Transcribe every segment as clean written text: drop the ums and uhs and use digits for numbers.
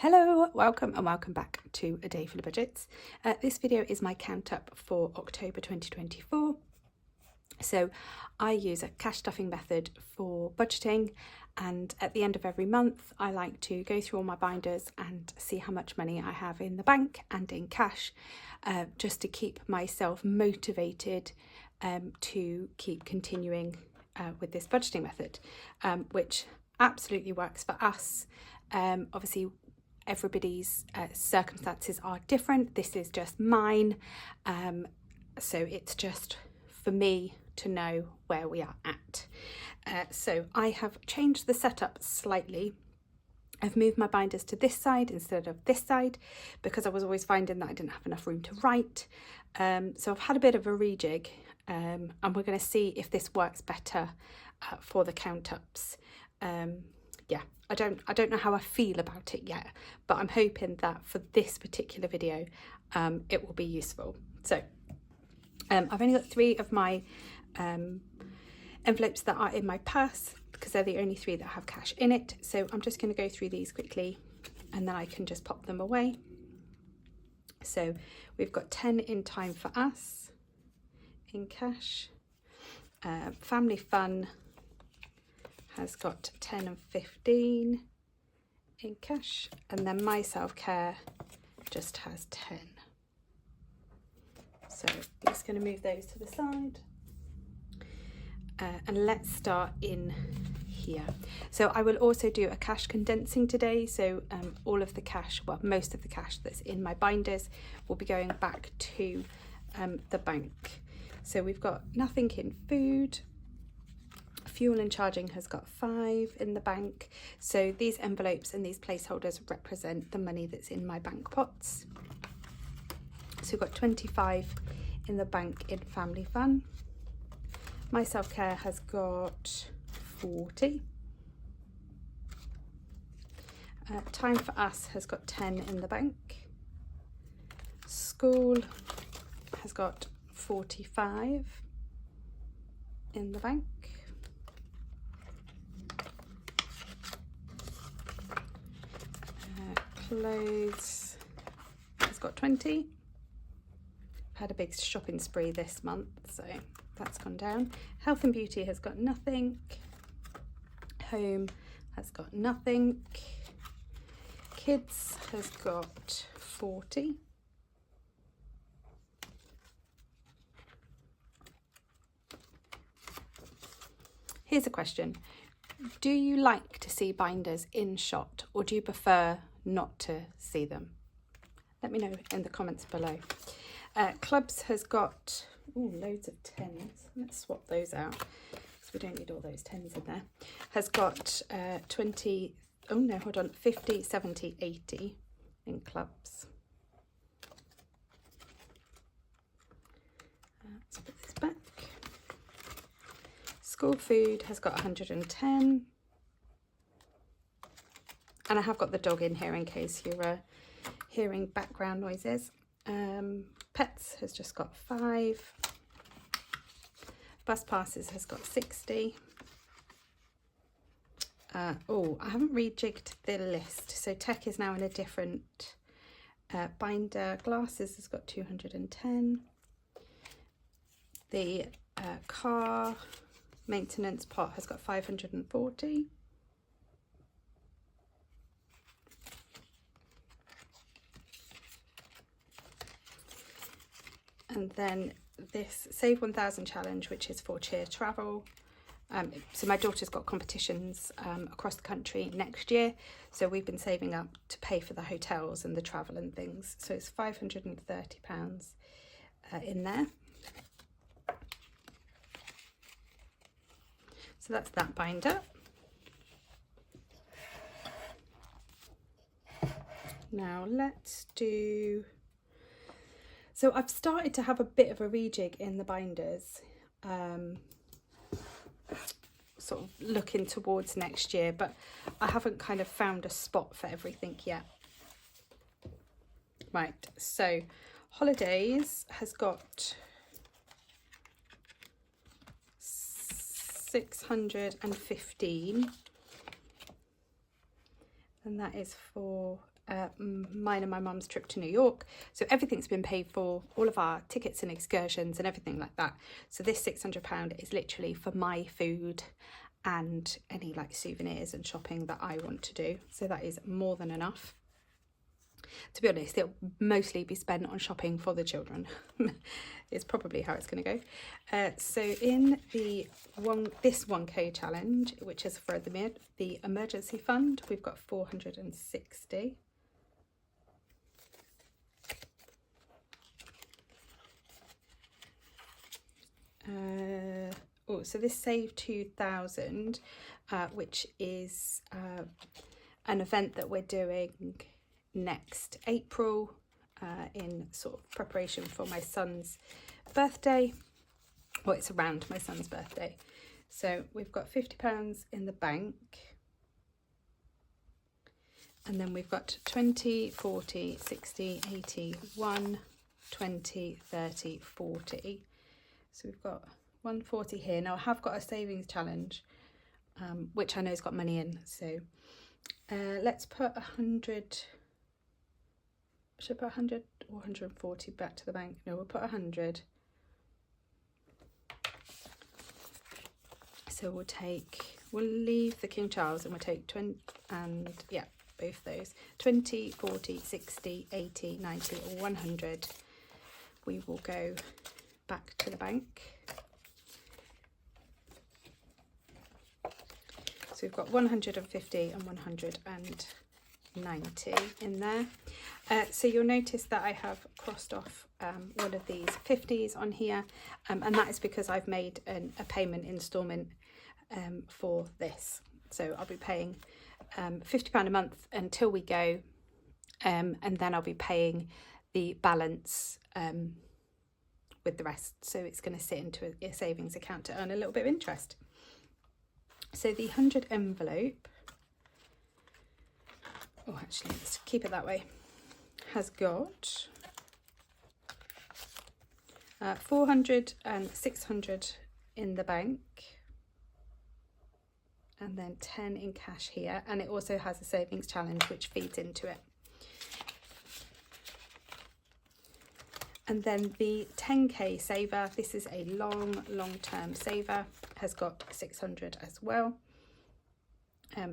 Hello, welcome and welcome back to A Day Full of Budgets. This video is my count up for October 2024. So I use a cash stuffing method for budgeting, and at the end of every month I like to go through all my binders and see how much money I have in the bank and in cash, just to keep myself motivated to keep continuing with this budgeting method, which absolutely works for us. Obviously everybody's circumstances are different. This is just mine, so it's just for me to know where we are at. So I have changed the setup slightly. I've moved my binders to this side instead of this side because I was always finding that I didn't have enough room to write. So I've had a bit of a rejig, and we're going to see if this works better for the count ups. Yeah, I don't know how I feel about it yet, but I'm hoping that for this particular video it will be useful. So I've only got 3 of my envelopes that are in my purse because they're the only 3 that have cash in it. So I'm just going to go through these quickly and then I can just pop them away. So we've got 10 in Time for Us in cash. Family Fun has got 10 and 15 in cash, and then My Self Care just has 10. So I'm just going to move those to the side, and let's start in here. So I will also do a cash condensing today, so all of the cash, well, most of the cash that's in my binders will be going back to the bank. So we've got nothing in food. Fuel and charging has got 5 in the bank. So these envelopes and these placeholders represent the money that's in my bank pots. So we've got 25 in the bank in Family Fun. My Self Care has got 40. Time for Us has got 10 in the bank. School has got 45 in the bank. Clothes has got 20. I've had a big shopping spree this month, so that's gone down. Health and Beauty has got nothing. Home has got nothing. Kids has got 40. Here's a question. Do you like to see binders in shot, or do you prefer not to see them? Let me know in the comments below. Clubs has got loads of 10s. Let's swap those out because we don't need all those 10s in there. Has got 20, 50, 70, 80 in clubs. Let's put this back. School food has got 110. And I have got the dog in here in case you're hearing background noises. Pets has just got 5. Bus passes has got 60. I haven't rejigged the list. So tech is now in a different binder. Glasses has got 210. The car maintenance pot has got 540. And then this Save 1000 challenge, which is for cheer travel. So my daughter's got competitions across the country next year. So we've been saving up to pay for the hotels and the travel and things. So it's £530 in there. So that's that binder. Now let's do... So I've started to have a bit of a rejig in the binders, sort of looking towards next year, but I haven't kind of found a spot for everything yet. Right, so holidays has got 615 and that is for mine and my mum's trip to New York. So everything's been paid for, all of our tickets and excursions and everything like that. So this £600 is literally for my food and any like souvenirs and shopping that I want to do. So that is more than enough. To be honest, it'll mostly be spent on shopping for the children. Is probably how it's going to go. So in this 1k challenge, which is for the emergency fund, we've got 460. So this saved 2,000, which is an event that we're doing next April in sort of preparation for my son's birthday. Well, it's around my son's birthday. So we've got £50 in the bank, and then we've got 20, 40, 60, 80, 1, 20, 30, 40. So we've got 140 here. Now I have got a savings challenge, which I know has got money in. So let's put 100. Should I put 100 or 140 back to the bank? No, we'll put 100. So we'll leave the King Charles and we'll take 20, and yeah, both those. 20, 40, 60, 80, 90 or 100. We will go back to the bank. So we've got 150 and 190 in there. So you'll notice that I have crossed off one of these 50s on here, and that is because I've made a payment instalment for this. So I'll be paying £50 a month until we go, and then I'll be paying the balance with the rest. So it's going to sit into a savings account to earn a little bit of interest. So the 100 envelope, oh actually let's keep it that way, has got 400 and 600 in the bank, and then 10 in cash here, and it also has a savings challenge which feeds into it. And then the 10k saver, this is a long-term saver, has got 600 as well.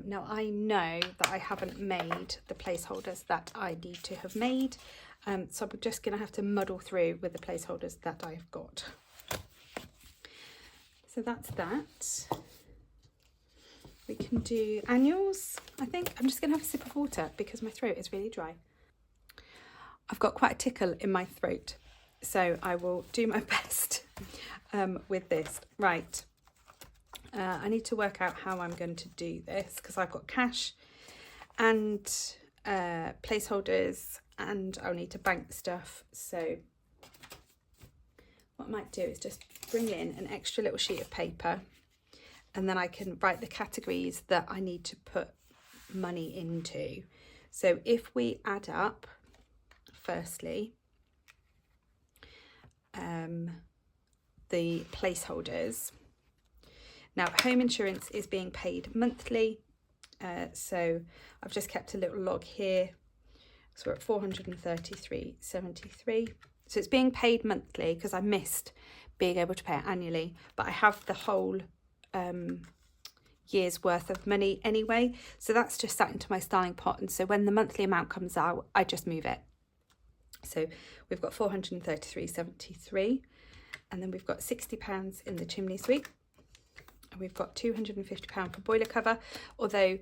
Now I know that I haven't made the placeholders that I need to have made, so I'm just going to have to muddle through with the placeholders that I've got. So that's that. We can do annuals, I think. I'm just going to have a sip of water because my throat is really dry. I've got quite a tickle in my throat, so I will do my best with this. Right. I need to work out how I'm going to do this because I've got cash and placeholders, and I'll need to bank stuff. So what I might do is just bring in an extra little sheet of paper, and then I can write the categories that I need to put money into. So if we add up, firstly, the placeholders. Now, home insurance is being paid monthly, so I've just kept a little log here. So we're at 433.73. So it's being paid monthly because I missed being able to pay it annually, but I have the whole year's worth of money anyway. So that's just sat into my styling pot, and so when the monthly amount comes out, I just move it. So we've got 433.73, and then we've got £60 in the chimney sweep. We've got £250 for boiler cover, although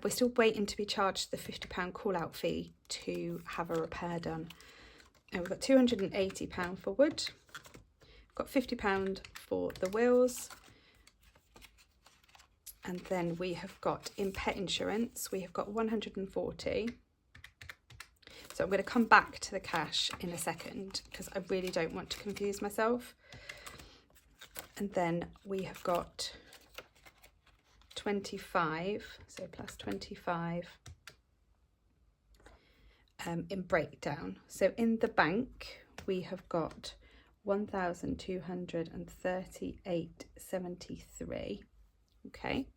we're still waiting to be charged the £50 call out fee to have a repair done. And we've got £280 for wood. We've got £50 for the wheels. And then we have got, in pet insurance, we have got 140. So I'm going to come back to the cash in a second because I really don't want to confuse myself. And then we have got 25, so plus 25 in breakdown. So in the bank, we have got 1,238.73. Okay,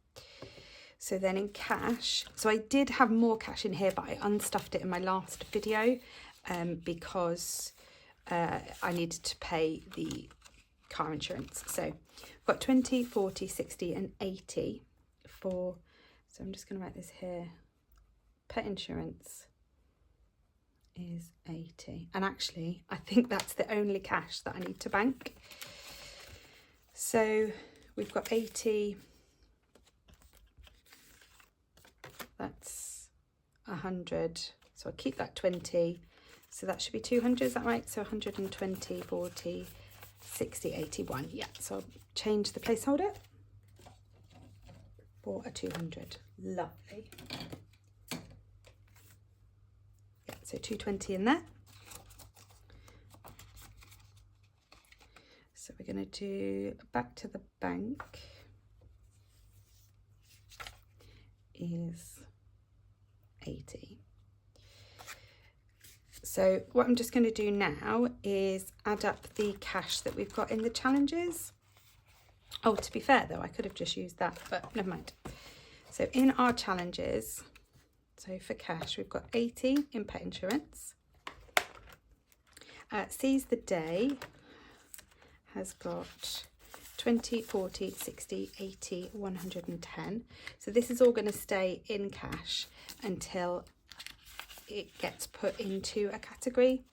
So then in cash, so I did have more cash in here, but I unstuffed it in my last video because I needed to pay the car insurance. So I've got 20, 40, 60 and 80 for, so I'm just going to write this here. Pet insurance is 80. And actually, I think that's the only cash that I need to bank. So we've got 80. That's 100. So I'll keep that 20. So that should be 200, is that right? So 120, 40, 60, 81. Yeah, so I'll change the placeholder for a 200. Lovely. Yeah, so 220 in there. So we're going to do back to the bank is 80. So what I'm just going to do now is add up the cash that we've got in the challenges. Oh, to be fair though, I could have just used that, but never mind. So in our challenges, so for cash, we've got 80 in pet insurance. Seize the Day has got 20, 40, 60, 80, 110. So this is all going to stay in cash until it gets put into a category.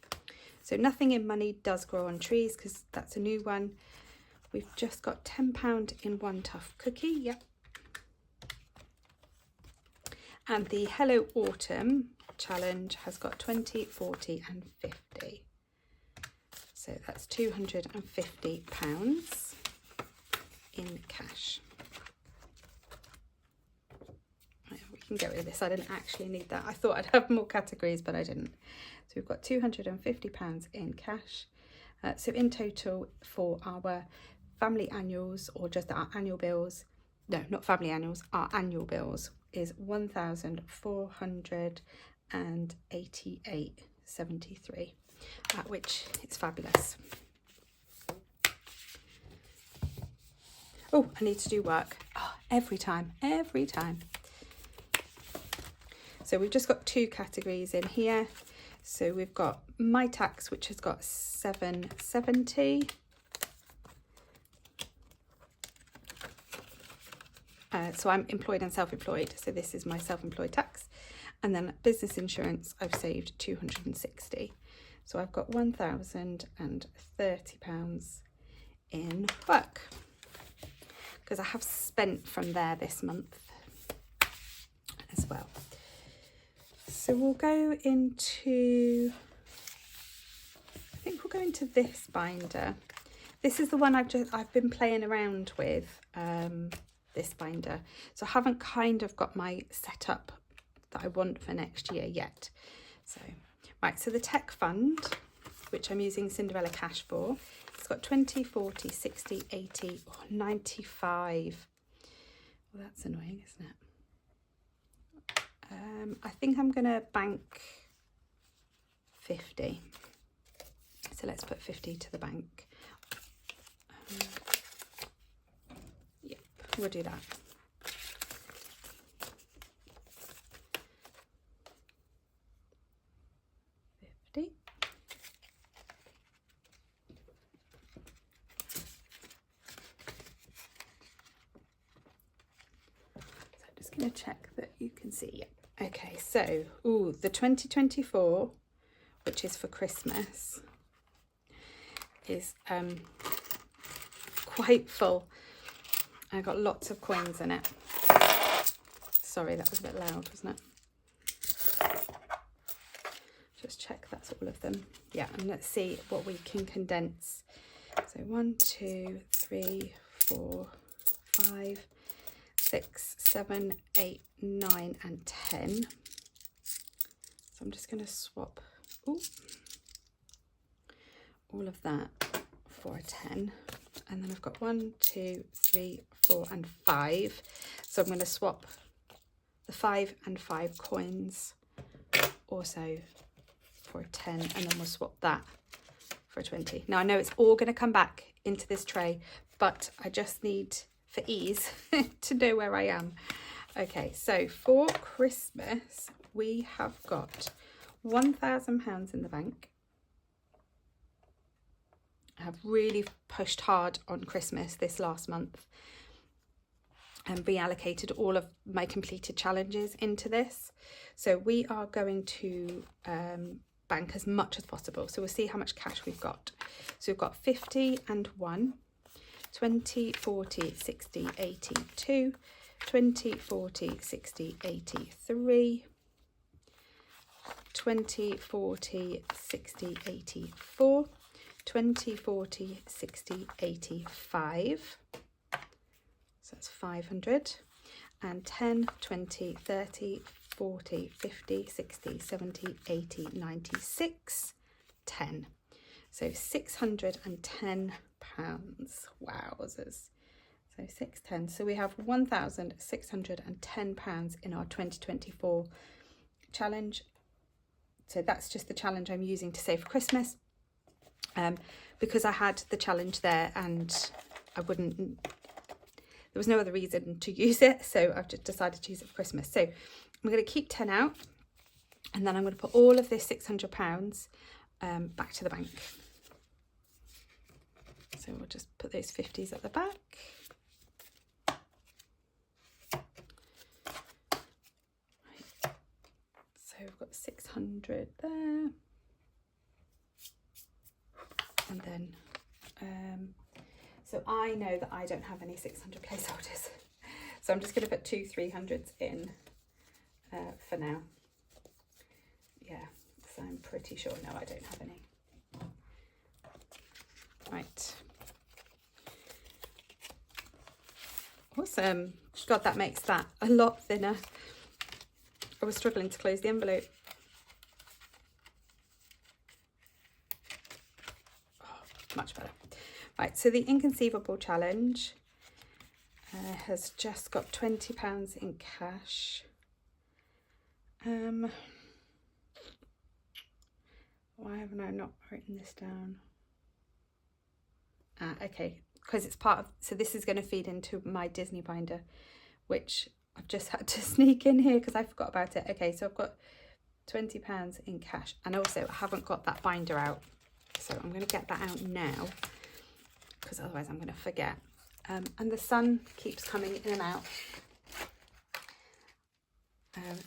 So nothing in money does grow on trees because that's a new one. We've just got £10 in One Tough Cookie. Yep. And the Hello Autumn challenge has got 20, 40 and 50. So that's £250 in cash. We can get rid of this. I didn't actually need that. I thought I'd have more categories, but I didn't. So we've got £250 in cash. So in total for our family annuals, or just our annual bills, no, not family annuals, our annual bills is £1,488.73, which is fabulous. Oh, I need to do work. Oh, every time. So we've just got two categories in here. So we've got my tax, which has got 770. So I'm employed and self-employed. So this is my self-employed tax. And then business insurance, I've saved 260. So I've got £1,030 in work, because I have spent from there this month as well. So we'll go into, I think we'll go into this binder. This is the one I've been playing around with, this binder. So I haven't kind of got my setup that I want for next year yet. So, right, so the tech fund, which I'm using Cinderella Cash for, it's got 20, 40, 60, 80, 95. Well, that's annoying, isn't it? I think I'm going to bank 50. So let's put 50 to the bank. Yep, we'll do that. Going to check that you can see. Yep. Okay, so the 2024, which is for Christmas, is quite full. I got lots of coins in it. Sorry, that was a bit loud, wasn't it? Just check that's all of them. Yeah, and let's see what we can condense. So 1, 2, 3, 4, 5, 6, 7, 8, 9 and 10. So I'm just going to swap all of that for a 10. And then I've got 1, 2, 3, 4 and 5. So I'm going to swap the 5 and 5 coins also for a 10, and then we'll swap that for a 20. Now I know it's all going to come back into this tray, but I just need, for ease, to know where I am. Okay, so for Christmas, we have got £1,000 in the bank. I have really pushed hard on Christmas this last month and reallocated all of my completed challenges into this. So we are going to bank as much as possible. So we'll see how much cash we've got. So we've got 50 and 1, 20, 40, 60, 80, 2, 20, 40, 60, 83, 20, 40, 60, 84, 20, 40, 60, 85. So that's 500. And 10, 20, 30, 40, 50, 60, 70, 80, 96, 10. So £610. Wowzers. So 610. So we have £1,610 in our 2024 challenge. So that's just the challenge I'm using to save for Christmas. Because I had the challenge there and there was no other reason to use it, so I've just decided to use it for Christmas. So I'm going to keep 10 out, and then I'm going to put all of this £600 back to the bank. So we'll just put those 50s at the back. Right. So we've got 600 there. And then, so I know that I don't have any 600 placeholders. So I'm just going to put 2 300s in for now. Yeah, so I'm pretty sure, no, I don't have any. Right. Awesome. God, that makes that a lot thinner. I was struggling to close the envelope. Much better. Right, so the Inconceivable Challenge has just got £20 in cash. Why haven't I not written this down? Okay, because it's part of, so this is going to feed into my Disney binder, which I've just had to sneak in here because I forgot about it. Okay, so I've got £20 in cash, and also I haven't got that binder out. So I'm going to get that out now because otherwise I'm going to forget. And the sun keeps coming in and out.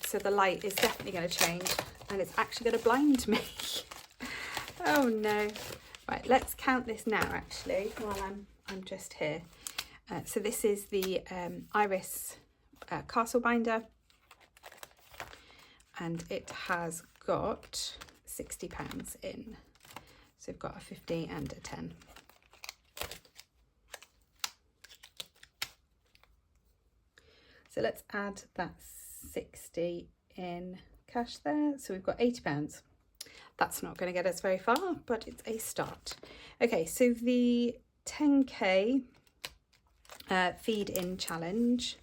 So the light is definitely going to change and it's actually going to blind me. Oh no. Right, let's count this now actually while I'm just here. So this is the Iris Castle binder, and it has got £60 in. So we've got a 50 and a 10. So let's add that 60 in cash there. So we've got £80. That's not going to get us very far, but it's a start. Okay, so the 10k feed in challenge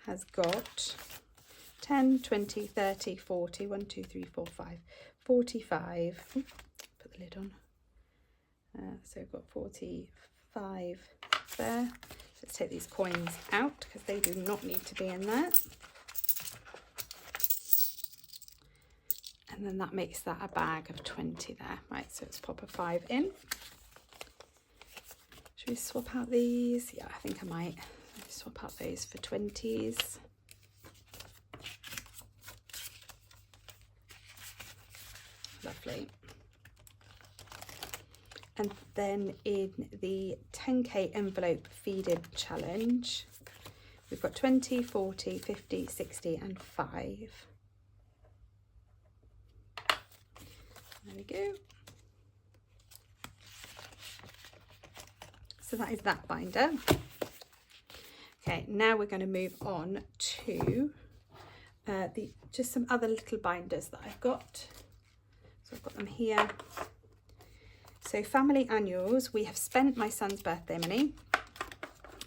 has got 10, 20, 30, 40, 1, 2, 3, 4, 5, 45. Put the lid on. So we've got 45 there. Let's take these coins out because they do not need to be in there. And then that makes that a bag of 20 there. Right, so let's pop a 5 in. Should we swap out these? Yeah, I think I might. Let's swap out those for 20s. Lovely. And then in the 10k envelope feed-in challenge, we've got 20, 40, 50, 60 and 5. There we go. So that is that binder. Okay, now we're going to move on to just some other little binders that I've got. So I've got them here. So family annuals, we have spent my son's birthday money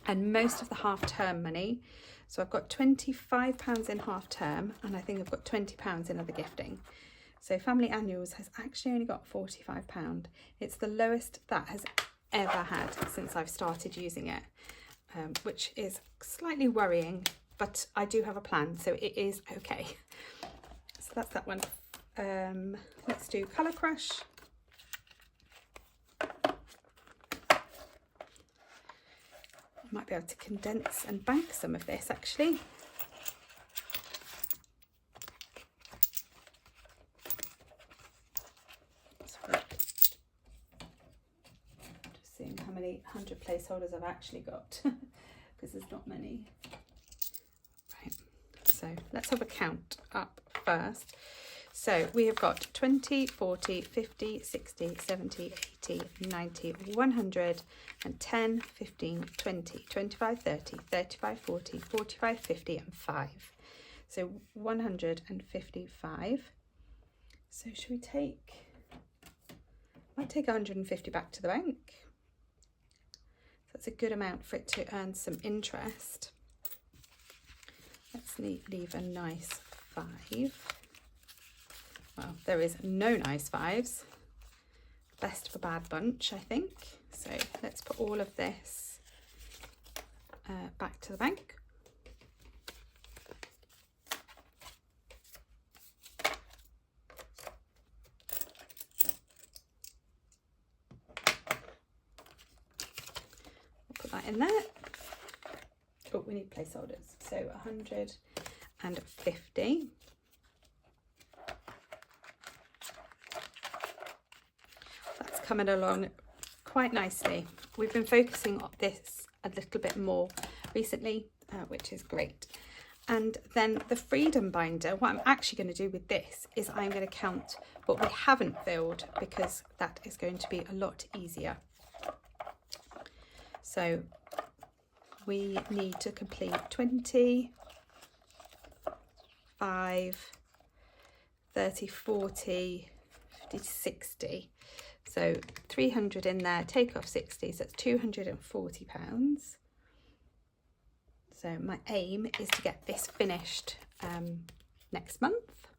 and most of the half-term money. So I've got £25 in half-term, and I think I've got £20 in other gifting. So family annuals has actually only got £45. It's the lowest that has ever had since I've started using it, which is slightly worrying but I do have a plan, so it is okay. So that's that one. Let's do Colour Crush. I might be able to condense and bank some of this actually. Just seeing how many 100 placeholders I've actually got because there's not many. Right, so let's have a count up first. So we have got 20, 40, 50, 60, 70, 80, 90, 100, and 10, 15, 20, 25, 30, 35, 40, 45, 50, and 5. So 155. So should we take, I might take 150 back to the bank. That's a good amount for it to earn some interest. Let's leave a nice 5. Well, there is no nice 5s. Best of a bad bunch, I think. So let's put all of this back to the bank. We'll put that in there. Oh, we need placeholders. So 150. Coming along quite nicely. We've been focusing on this a little bit more recently, which is great. And then the freedom binder, what I'm actually going to do with this is I'm going to count what we haven't filled, because that is going to be a lot easier. So we need to complete 20, 5, 30, 40, 50, 60. So 300 in there, take off 60, so that's £240. So my aim is to get this finished next month.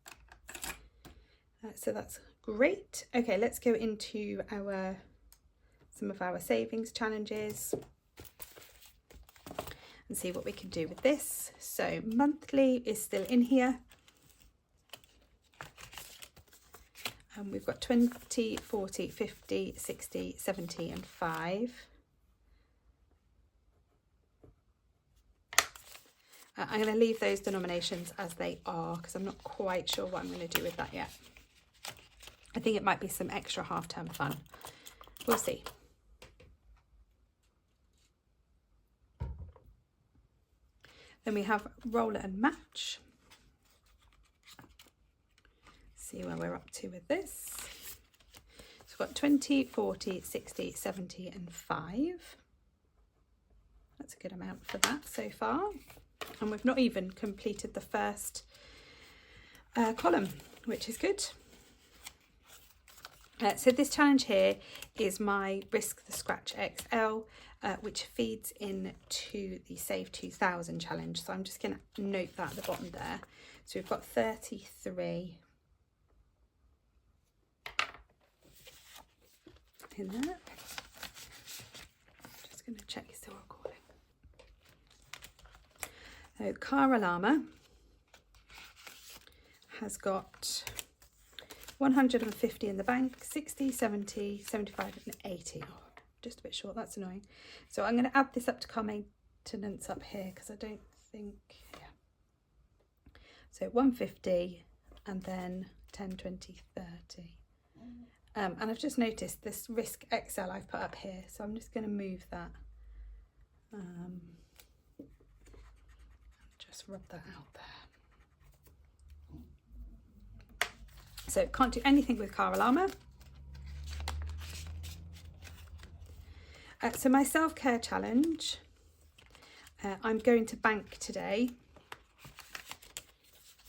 So that's great. Okay, let's go into some of our savings challenges and see what we can do with this. So monthly is still in here. And we've got 20, 40, 50, 60, 70 and 5. I'm going to leave those denominations as they are because I'm not quite sure what I'm going to do with that yet. I think it might be some extra half-term fun. We'll see. Then we have roller and match. See where we're up to with this. So we've got 20, 40, 60, 70 and 5. That's a good amount for that so far. And we've not even completed the first column, which is good. So this challenge here is my Risk the Scratch XL, which feeds into the Save 2000 challenge. So I'm just going to note that at the bottom there. So we've got 33 in there. Just going to check you're still recording. So car alarmer has got 150 in the bank, 60, 70, 75 and 80. Oh, just a bit short, that's annoying. So I'm going to add this up to car maintenance up here because I don't think, yeah. So 150 and then 10, 20, 30. And I've just noticed this Risk XL I've put up here, so I'm just going to move that. Just rub that out there. So can't do anything with car alarmer. So my self-care challenge, I'm going to bank today.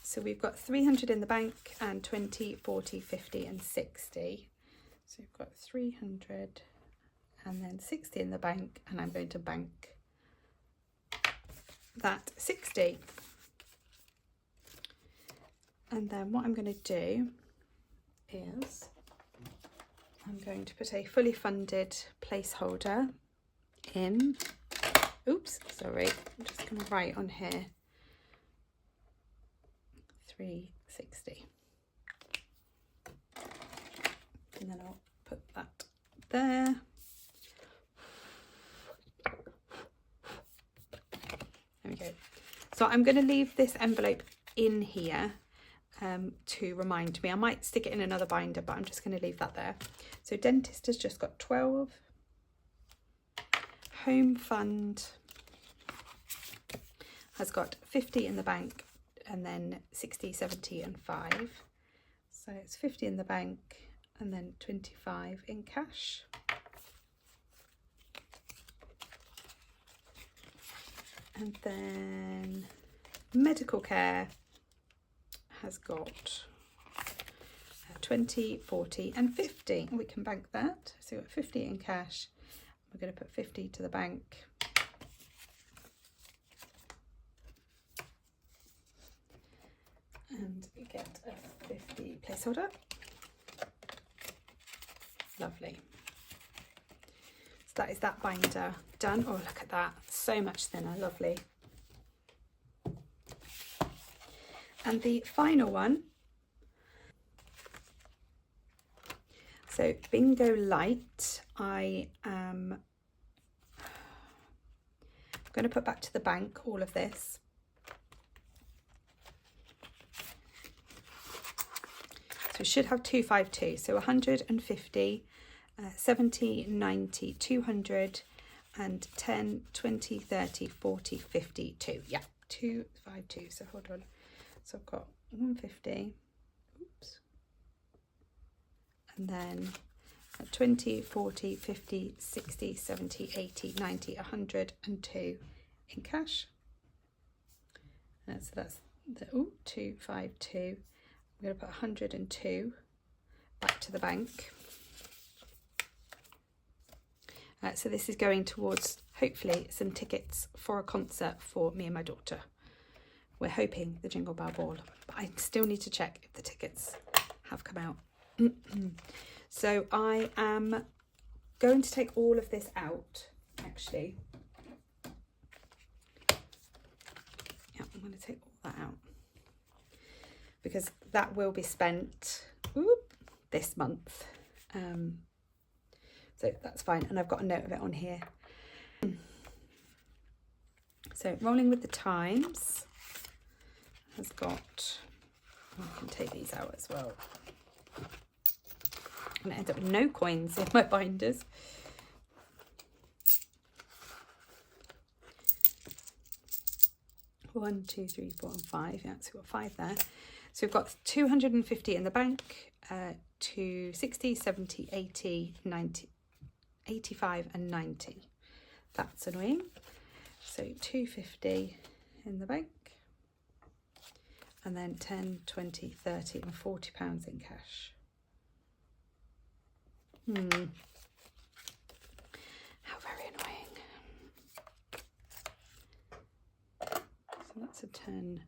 So we've got 300 in the bank and 20, 40, 50 and 60. So we've got 300 and then 60 in the bank, and I'm going to bank that 60. And then what I'm going to do is I'm going to put a fully funded placeholder in. Oops, sorry, I'm just going to write on here 360. And then I'll put that there. There we go. So I'm going to leave this envelope in here to remind me. I might stick it in another binder, but I'm just going to leave that there. So dentist has just got 12. Home fund has got 50 in the bank, and then 60, 70 and 5. So it's 50 in the bank and then 25 in cash. And then medical care has got 20, 40 and 50. We can bank that. So we've got 50 in cash. We're going to put 50 to the bank. And we get a 50 placeholder. Lovely. So that is that binder done. Oh, look at that. So much thinner. Lovely. And the final one. So Bingo Light, I am going to put back to the bank all of this. So it should have 252, so 150, 70, 90, 200 and 10, 20, 30, 40, 52. Yeah, 252. So hold on. So I've got 150. Oops. And then 20, 40, 50, 60, 70, 80, 90, 102 in cash. And so that's the 252. I'm going to put 102 back to the bank. So this is going towards, hopefully, some tickets for a concert for me and my daughter. We're hoping the Jingle Bell Ball, but I still need to check if the tickets have come out. So I am going to take all of this out, actually. Yeah, I'm going to take all that out because that will be spent this month. So that's fine. And I've got a note of it on here. So Rolling with the Times has got, I can take these out as well. I'm going to end up with no coins in my binders. One, two, three, 4 and 5. Yeah, so we've got 5 there. So we've got 250 in the bank, 260, 70, 80, 90, 85 and 90. That's annoying. So 250 in the bank. And then 10, 20, 30 and 40 pounds in cash. How very annoying. So that's a 10.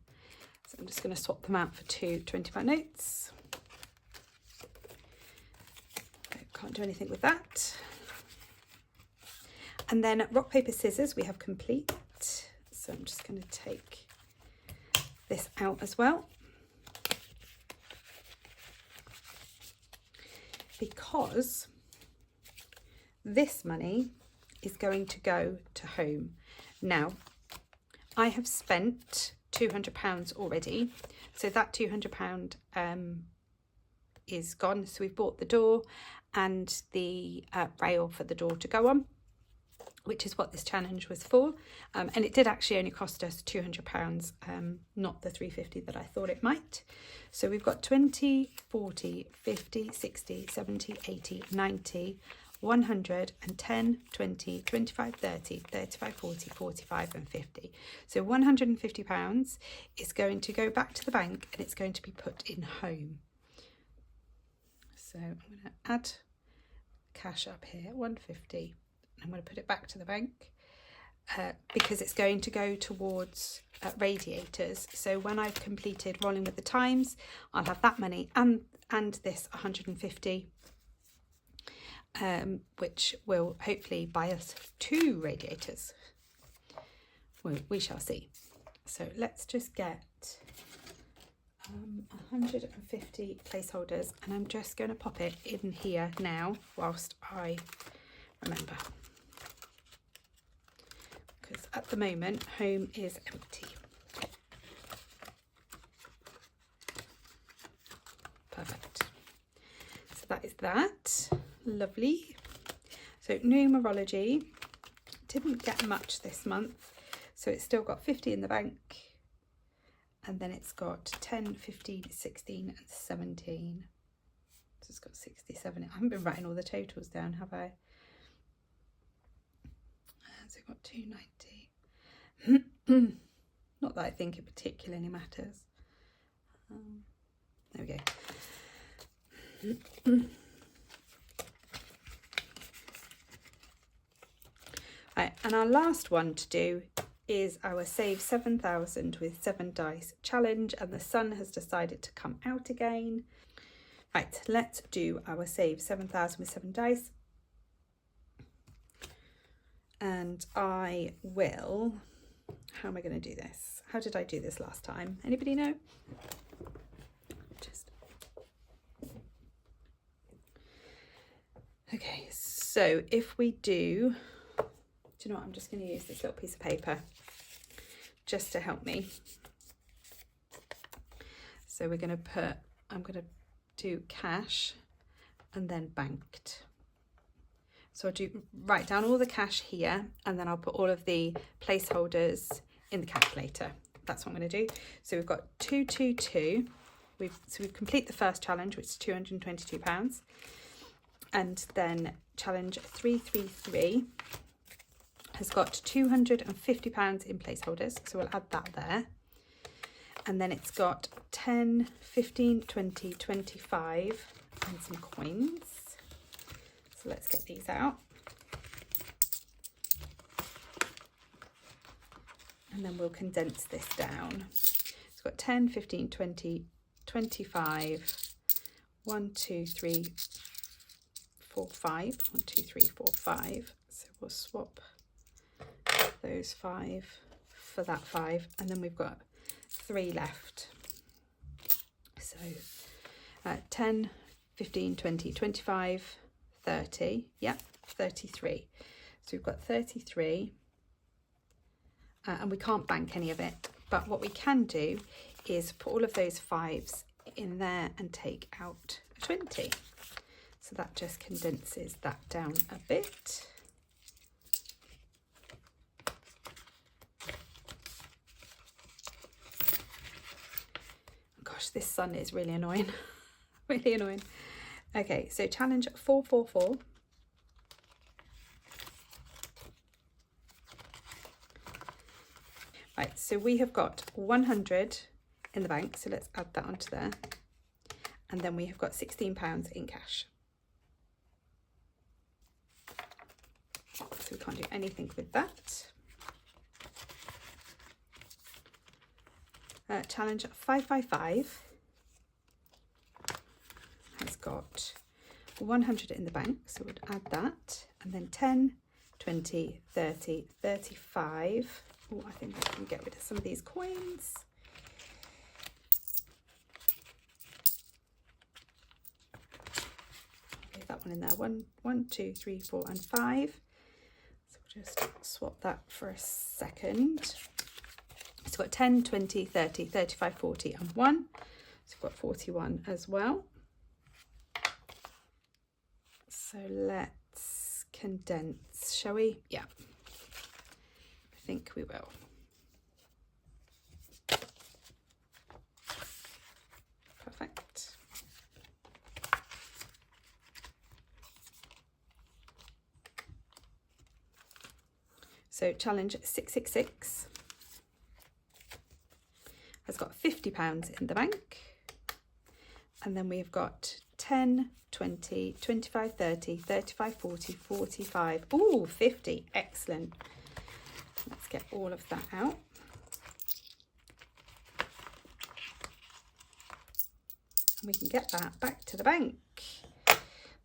So I'm just going to swap them out for 2 £20 notes. Okay, can't do anything with that. And then rock, paper, scissors we have complete. So I'm just going to take this out as well. Because this money is going to go to home. Now, I have spent £200 already. So that £200 is gone. So we've bought the door and the rail for the door to go on, which is what this challenge was for. And it did actually only cost us £200, not the £350 that I thought it might. So we've got 20, 40, 50, 60, 70, 80, 90, 100 and 10, 20, 25, 30, 35, 40, 45 and 50. So £150 is going to go back to the bank and it's going to be put in home. So I'm going to add cash up here, 150. I'm going to put it back to the bank because it's going to go towards radiators. So when I've completed Rolling with the Times, I'll have that money and this 150, which will hopefully buy us 2 radiators. We shall see. So let's just get 150 placeholders, and I'm just going to pop it in here now whilst I remember, because at the moment home is empty. Perfect. So that is that. Lovely. So numerology didn't get much this month, so it's still got 50 in the bank, and then it's got 10, 15, 16 and 17. So it's got 67. I haven't been writing all the totals down, have I? So it's got 290. Not that I think it particularly matters. There we go. Right, and our last one to do is our Save 7,000 with 7 dice challenge, and the sun has decided to come out again. Right, let's do our Save 7,000 with 7 dice. And I will, how am I going to do this? How did I do this last time? Anybody know? Okay, so if we do you know what, I'm just going to use this little piece of paper just to help me. So we're going to put, I'm going to do cash and then banked. So I'll write down all the cash here, and then I'll put all of the placeholders in the calculator. That's what I'm going to do. So we've got 222. We've completed the first challenge, which is £222. And then challenge 333 has got £250 in placeholders, so we'll add that there. And then it's got 10, 15, 20, 25 and some coins. So let's get these out. And then we'll condense this down. It's got 10, 15, 20, 25, 1, 2, 3, 4, 5. 1, 2, 3, 4, 5. So we'll swap those 5 for that 5, and then we've got 3 left. So 10, 15, 20, 25, 30, yeah, 33. So we've got 33, and we can't bank any of it, but what we can do is put all of those 5s in there and take out a 20. So that just condenses that down a bit. Gosh, this sun is really annoying. Really annoying. Okay, so challenge 444. Right, so we have got 100 in the bank, so let's add that onto there. And then we have got £16 in cash. So we can't do anything with that. Challenge 555 has got 100 in the bank, so we'll add that, and then 10, 20, 30, 35. Oh, I think I can get rid of some of these coins. Leave that one in there. 1, 2, 3, 4 and 5. So we'll just swap that for a second. So we've got 10, 20, 30, 35, 40 and 1. So we've got 41 as well. So let's condense, shall we? Yeah, I think we will. Perfect. So challenge 666 has got £50 in the bank, and then we've got 10, 20, 25, 30, 35, 40, 45, ooh, 50, excellent. Let's get all of that out. And we can get that back to the bank.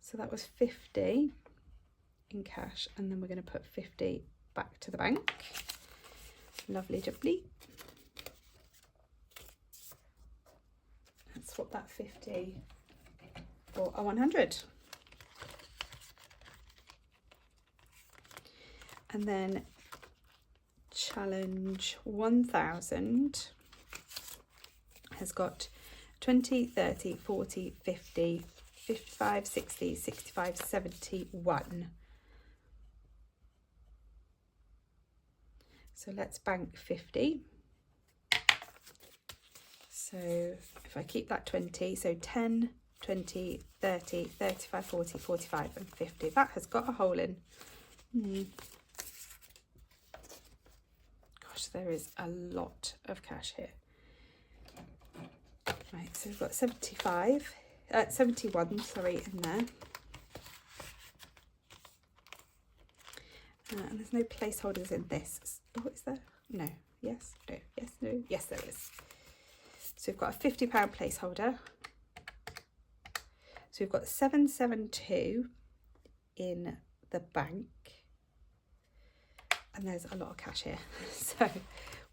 So that was 50 in cash, and then we're going to put 50 back to the bank. Lovely jubbly. swap that 50 for a 100. And then challenge 1000 has got 20, 30, 40, 50, 55, 60, 65, 71. So let's bank 50. So if I keep that 20, so 10, 20, 30, 35, 40, 45 and 50. That has got a hole in. Gosh, there is a lot of cash here. Right, so we've got 71, sorry, in there. And there's no placeholders in this. Oh, is there? No. Yes. No. Yes. No. Yes, there is. So we've got a £50 placeholder. So we've got 772 in the bank. And there's a lot of cash here. So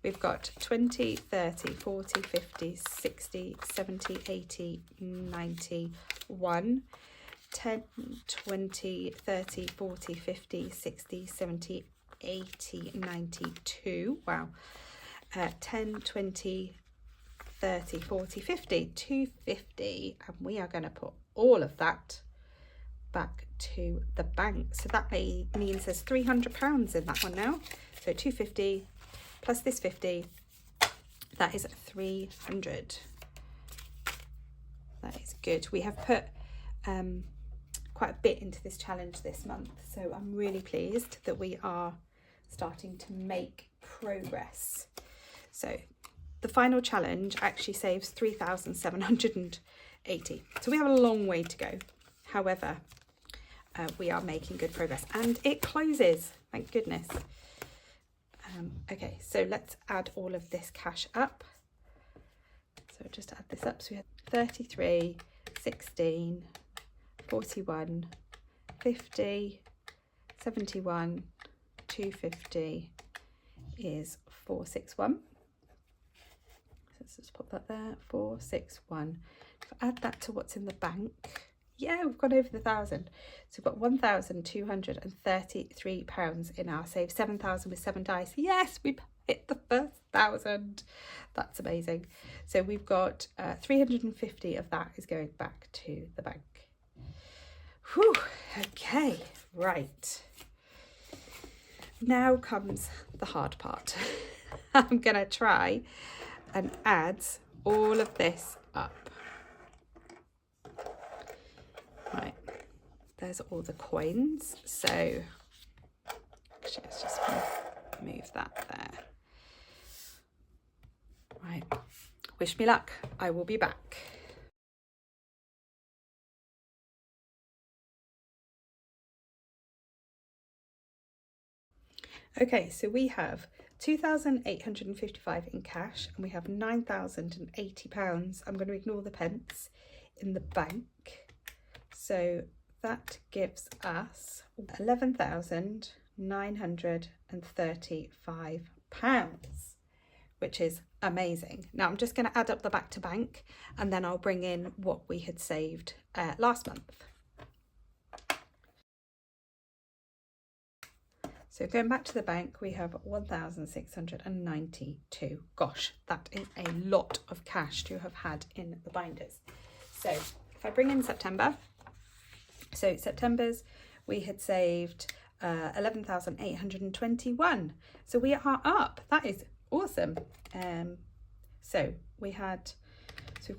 we've got 20, 30, 40, 50, 60, 70, 80, 90, 1. 10, 20, 30, 40, 50, 60, 70, 80, 92. Wow. 10, 20, 30, 40, 50, 250. And we are going to put all of that back to the bank. So that means there's £300 in that one now. So 250 plus this 50, that is 300. That is good. We have put quite a bit into this challenge this month, so I'm really pleased that we are starting to make progress. So the final challenge actually saves 3,780, so we have a long way to go. However, we are making good progress and it closes, thank goodness. Okay, so let's add all of this cash up. So just add this up. So we had 33, 16, 41, 50, 71, 250 is 461. So let's just pop that there, 461. If I add that to what's in the bank, yeah, we've gone over the 1,000. So we've got £1,233 in our save, 7,000 with 7 dice. Yes, we've hit the first 1,000. That's amazing. So we've got 350 of that is going back to the bank. Whew, okay, right. Now comes the hard part. I'm going to try and add all of this up. Right, there's all the coins. So actually, let's just move that there. Right, wish me luck. I will be back. Okay, so we have 2,855 in cash and we have £9,080. I'm going to ignore the pence in the bank. So that gives us £11,935, which is amazing. Now I'm just going to add up the back to bank and then I'll bring in what we had saved last month. So going back to the bank, we have 1,692. Gosh, that is a lot of cash to have had in the binders. So if I bring in September, so September's, we had saved 11,821. So we are up. That is awesome. So we've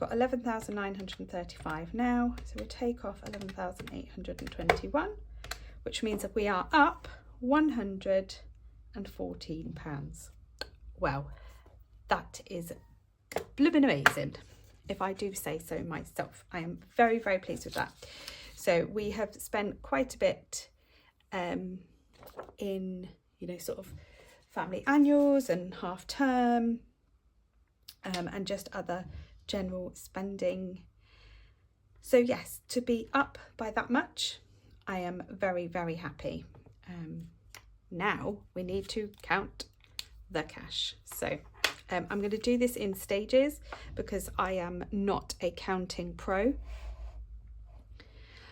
got 11,935 now. So we'll take off 11,821, which means that we are up £114. Wow, that is blooming amazing, if I do say so myself. I am very, very pleased with that. So we have spent quite a bit in, sort of family annuals and half term and just other general spending. So yes, to be up by that much, I am very, very happy. Now we need to count the cash. So I'm going to do this in stages because I am not a counting pro.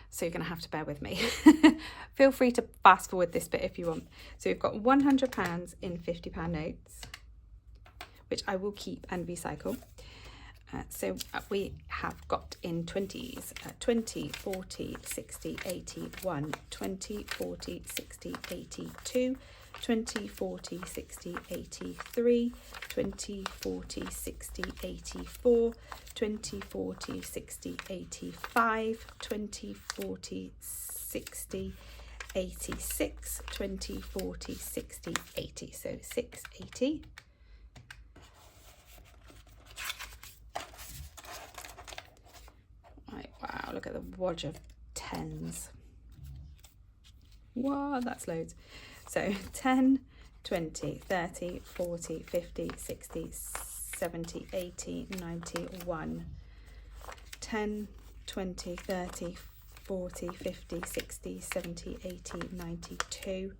So you're going to have to bear with me. Feel free to fast forward this bit if you want. So we've got £100 in £50 notes, which I will keep and recycle. So we have got in 20s, 20, 40, 60, 80, 1, 20, 40, 60, 80, 2, 20, 40, 60, 83, 20, 40, 60, 84, 20, 40, 60, 85, 20, 40, 60, 86, 20, 40, 60, 80. So 680. Right, wow, look at the wodge of tens. Wow, that's loads. So 10, 20, 30, 40, 50, 60, 70, 80, 90, 1. 10, 20, 30, 40, 50, 60, 70, 80, 90, 2.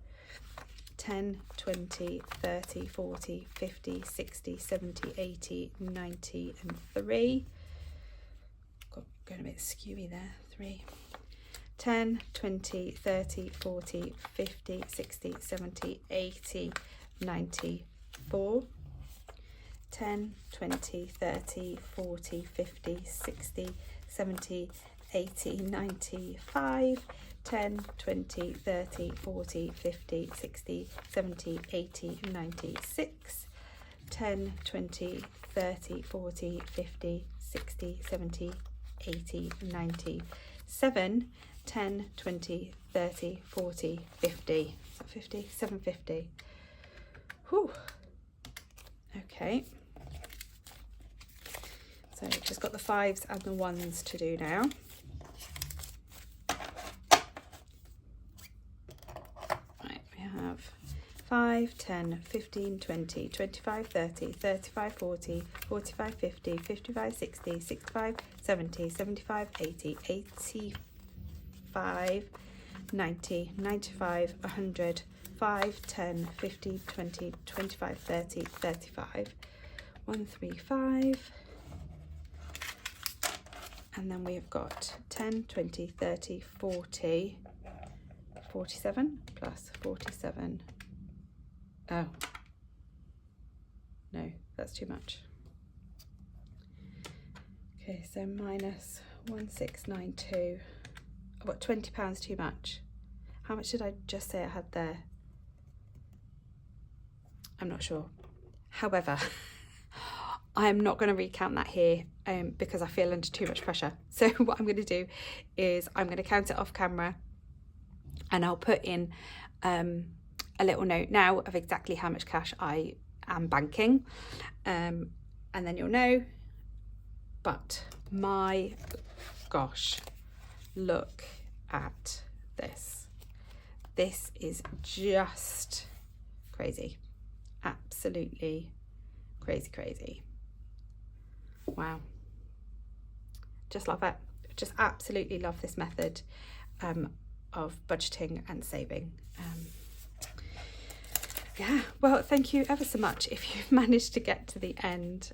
10, 20, 30, 40, 50, 60, 70, 80, 90, and 3. Going a bit skewy there, 3. 10, 20, 30, 40, 50, 60, 70, 80, 90, 4. 10, 20, 30, 40, 50, 60, 70, 80, 90, 5. 10, 20, 30, 40, 50, 60, 70, 80, 90, 6. 10, 20, 30, 40, 50, 60, 70, 80, 90, 7. 10, 20, 30, 40, 50. Is that 50? 750. Whew. Okay. So just got the 5s and the 1s to do now. Right, we have 5, 10, 15, 20, 25, 30, 35, 40, 45, 50, 55, 60, 65, 70, 75, 80, 85, 90, 95, 100, 5, 10, 50, 20, 25, 30, 35, 135. And then we have got 10, 20, 30, 40, 47 plus 47. Oh, no, that's too much. Okay, so minus 1692. I've got £20 too much. How much did I just say I had there? I'm not sure. However, I am not going to recount that here because I feel under too much pressure. So what I'm going to do is I'm going to count it off camera and I'll put in a little note now of exactly how much cash I am banking, and then you'll know. But my gosh, look at this. This is just crazy. Absolutely crazy. Wow. Just love it. Just absolutely love this method of budgeting and saving. Yeah, well, thank you ever so much if you've managed to get to the end.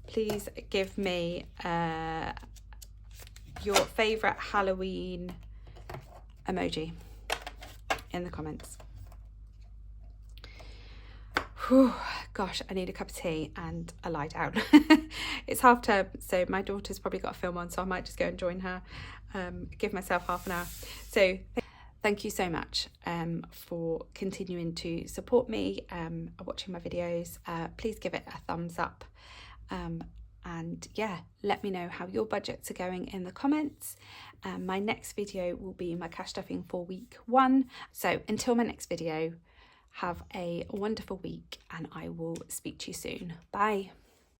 Please give me your favourite Halloween emoji in the comments. Whew, gosh, I need a cup of tea and a lie down. It's half term, so my daughter's probably got a film on, so I might just go and join her, give myself half an hour. So thank you so much for continuing to support me, watching my videos. Please give it a thumbs up. And yeah, let me know how your budgets are going in the comments. My next video will be my cash stuffing for week 1. So until my next video, have a wonderful week and I will speak to you soon. Bye.